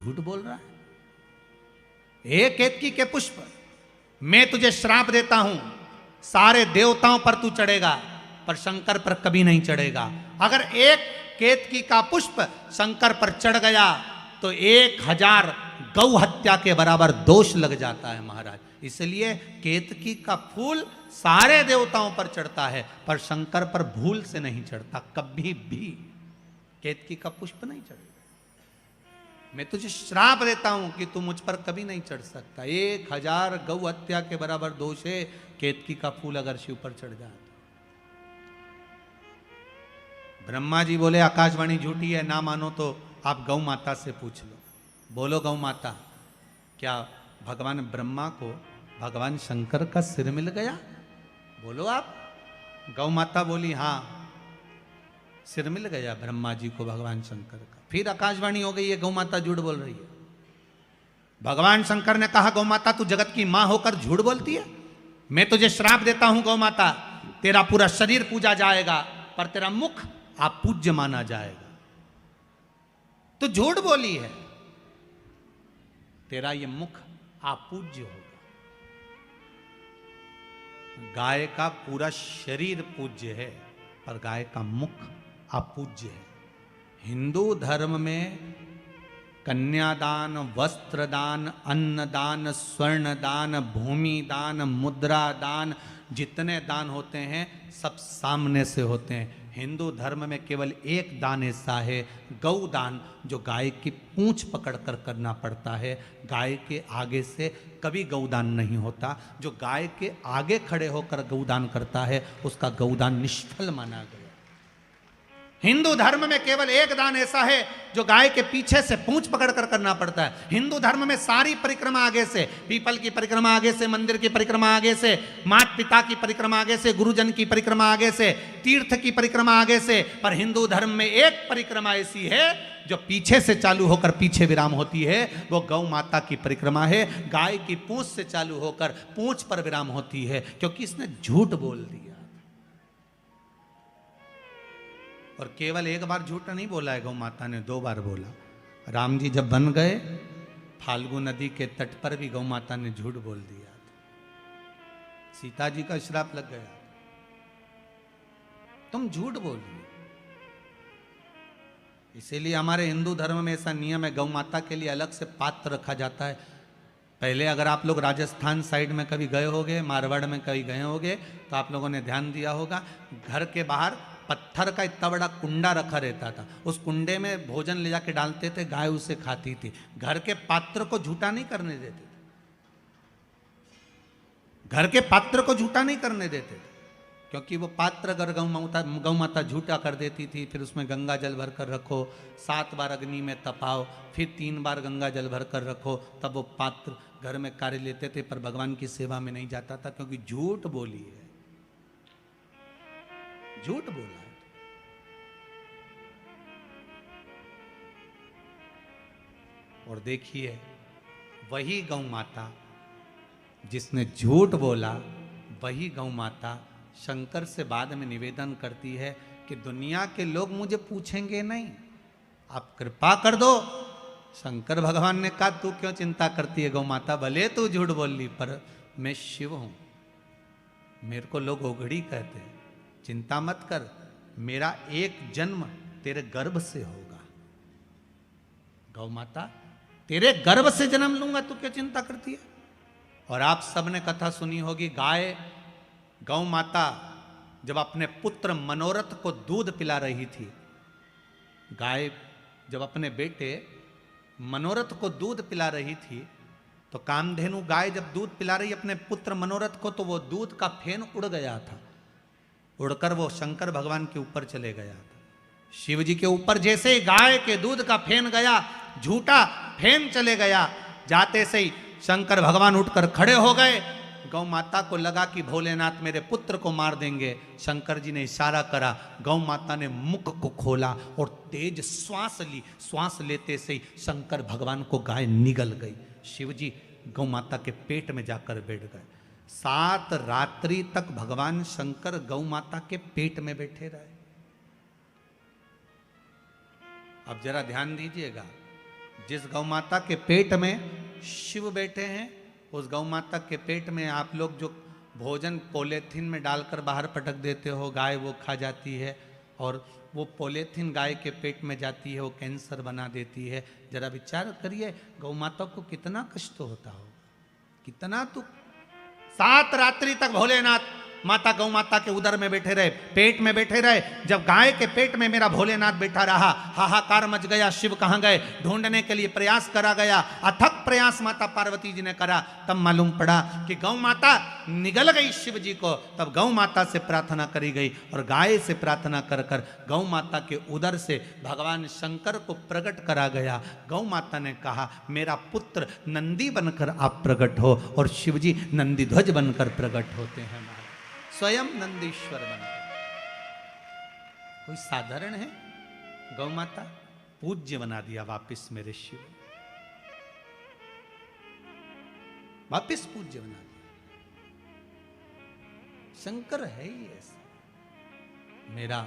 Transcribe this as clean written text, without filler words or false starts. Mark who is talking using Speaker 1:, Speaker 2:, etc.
Speaker 1: झूठ बोल रहा है। हे केतकी के पुष्प, मैं तुझे श्राप देता हूं, सारे देवताओं पर तू चढ़ेगा पर शंकर पर कभी नहीं चढ़ेगा। अगर एक केतकी का पुष्प शंकर पर चढ़ गया तो 1000 गौ हत्या के बराबर दोष लग जाता है महाराज। इसलिए केतकी का फूल सारे देवताओं पर चढ़ता है पर शंकर पर भूल से नहीं चढ़ता, कभी भी केतकी का पुष्प नहीं चढ़ेगा। मैं तुझे श्राप देता हूं कि तू मुझ पर कभी नहीं चढ़ सकता। 1000 गौ हत्या के बराबर दोष है केतकी का फूल अगर शिव पर चढ़ जाए। ब्रह्मा जी बोले आकाशवाणी झूठी है, ना मानो तो आप गौ माता से पूछ लो। बोलो गौ माता, क्या भगवान ब्रह्मा को भगवान शंकर का सिर मिल गया? बोलो आप। गौ माता बोली हाँ, सिर मिल गया ब्रह्मा जी को भगवान शंकर का। फिर आकाशवाणी हो गई है गौ माता झूठ बोल रही है। भगवान शंकर ने कहा गौ माता तू जगत की मां होकर झूठ बोलती है, मैं तुझे श्राप देता हूं गौ माता, तेरा पूरा शरीर पूजा जाएगा पर तेरा मुख आप पूज्य माना जाएगा। तो झूठ बोली है, तेरा ये मुख आप पूज्य होगा। गाय का पूरा शरीर पूज्य है पर गाय का मुख अपूज्य है। हिंदू धर्म में कन्यादान, वस्त्रदान, अन्नदान, स्वर्णदान, भूमि दान, मुद्रा दान, जितने दान होते हैं सब सामने से होते हैं। हिंदू धर्म में केवल एक दान ऐसा है, गौ दान, जो गाय की पूंछ पकड़कर करना पड़ता है। गाय के आगे से कभी गौदान नहीं होता। जो गाय के आगे खड़े होकर गौदान करता है उसका गौदान निष्फल माना गया। हिंदू धर्म में केवल एक दान ऐसा है जो गाय के पीछे से पूंछ पकड़कर करना पड़ता है। हिंदू धर्म में सारी परिक्रमा आगे से, पीपल की परिक्रमा आगे से, मंदिर की परिक्रमा आगे से, माता पिता की परिक्रमा आगे से, गुरुजन की परिक्रमा आगे से, तीर्थ की परिक्रमा आगे से। पर हिंदू धर्म में एक परिक्रमा ऐसी है जो पीछे से चालू होकर पीछे विराम होती है, वो गौ माता की परिक्रमा है। गाय की पूंछ से चालू होकर पूंछ पर विराम होती है, क्योंकि इसने झूठ बोल दिया। और केवल एक बार झूठ नहीं बोला है गौ माता ने, 2 बार बोला। राम जी जब बन गए फाल्गु नदी के तट पर भी गौ माता ने झूठ बोल दिया। सीता जी का श्राप लग गया, तुम झूठ बोली। इसीलिए हमारे हिंदू धर्म में ऐसा नियम है, गौ माता के लिए अलग से पात्र रखा जाता है। पहले अगर आप लोग राजस्थान साइड में कभी गए होगे, मारवाड़ में कभी गए होगे, तो आप लोगों ने ध्यान दिया होगा, घर के बाहर पत्थर का इतना बड़ा कुंडा रखा रहता था। उस कुंडे में भोजन ले जाके डालते थे, गाय उसे खाती थी। घर के पात्र को झूठा नहीं करने देते थे, घर के पात्र को झूठा नहीं करने देते थे, क्योंकि वो पात्र अगर गौ माता झूठा कर देती थी, फिर उसमें गंगा जल भर कर रखो, 7 बार अग्नि में तपाओ, फिर 3 बार गंगा जल भर कर रखो, तब वो पात्र घर में कार्य लेते थे, पर भगवान की सेवा में नहीं जाता था, क्योंकि झूठ बोली है, झूठ बोला है। और देखिए वही गौ माता जिसने झूठ बोला, वही गौ माता शंकर से बाद में निवेदन करती है कि दुनिया के लोग मुझे पूछेंगे नहीं, आप कृपा कर दो। शंकर भगवान ने कहा तू क्यों चिंता करती है गौ माता, भले तू झूठ बोल ली पर मैं शिव हूं, मेरे को लोग ओघड़ी कहते हैं, चिंता मत कर, मेरा एक जन्म तेरे गर्भ से होगा। गौ माता तेरे गर्भ से जन्म लूंगा, तू क्या चिंता करती है। और आप सबने कथा सुनी होगी, गाय गौ माता जब अपने पुत्र मनोरथ को दूध पिला रही थी, गाय जब अपने बेटे मनोरथ को दूध पिला रही थी, तो कामधेनु गाय जब दूध पिला रही अपने पुत्र मनोरथ को, तो वो दूध का फेन उड़ गया था, उड़कर वो शंकर भगवान के ऊपर चले गया था। शिव जी के ऊपर जैसे ही गाय के दूध का फेन गया, झूठा फेन चले गया, जाते से ही शंकर भगवान उठकर खड़े हो गए। गौ माता को लगा कि भोलेनाथ मेरे पुत्र को मार देंगे। शंकर जी ने इशारा करा, गौ माता ने मुख को खोला और तेज श्वास ली। श्वास लेते से ही शंकर भगवान को गाय निगल गई। शिव जी गौ माता के पेट में जाकर बैठ गए। 7 रात्रि तक भगवान शंकर गौ माता के पेट में बैठे रहे। अब जरा ध्यान दीजिएगा, जिस गौ माता के पेट में शिव बैठे हैं, उस गौ माता के पेट में आप लोग जो भोजन पॉलीथीन में डालकर बाहर पटक देते हो, गाय वो खा जाती है और वो पॉलीथीन गाय के पेट में जाती है, वो कैंसर बना देती है। जरा विचार करिए गौ माता को कितना कष्ट होता हो, कितना दुख। 7 रात्रि तक भोलेनाथ माता गौ माता के उदर में बैठे रहे, पेट में बैठे रहे। जब गाय के पेट में मेरा भोलेनाथ बैठा रहा, हाहाकार मच गया। शिव कहाँ गए ढूंढने के लिए प्रयास करा गया, अथक प्रयास माता पार्वती जी ने करा। तब मालूम पड़ा कि गौ माता निगल गई शिव जी को। तब गौ माता से प्रार्थना करी गई और गाय से प्रार्थना कर कर गौ माता के उदर से भगवान शंकर को प्रकट करा गया। गौ माता ने कहा मेरा पुत्र नंदी बनकर आप प्रकट हो, और शिव जी नंदी ध्वज बनकर प्रकट होते हैं, स्वयं नंदीश्वर बनकर। कोई साधारण है? गौ माता पूज्य बना दिया वापिस मेरे शिव, वापिस पूज्य बना दिया। शंकर है ही ऐसा। मेरा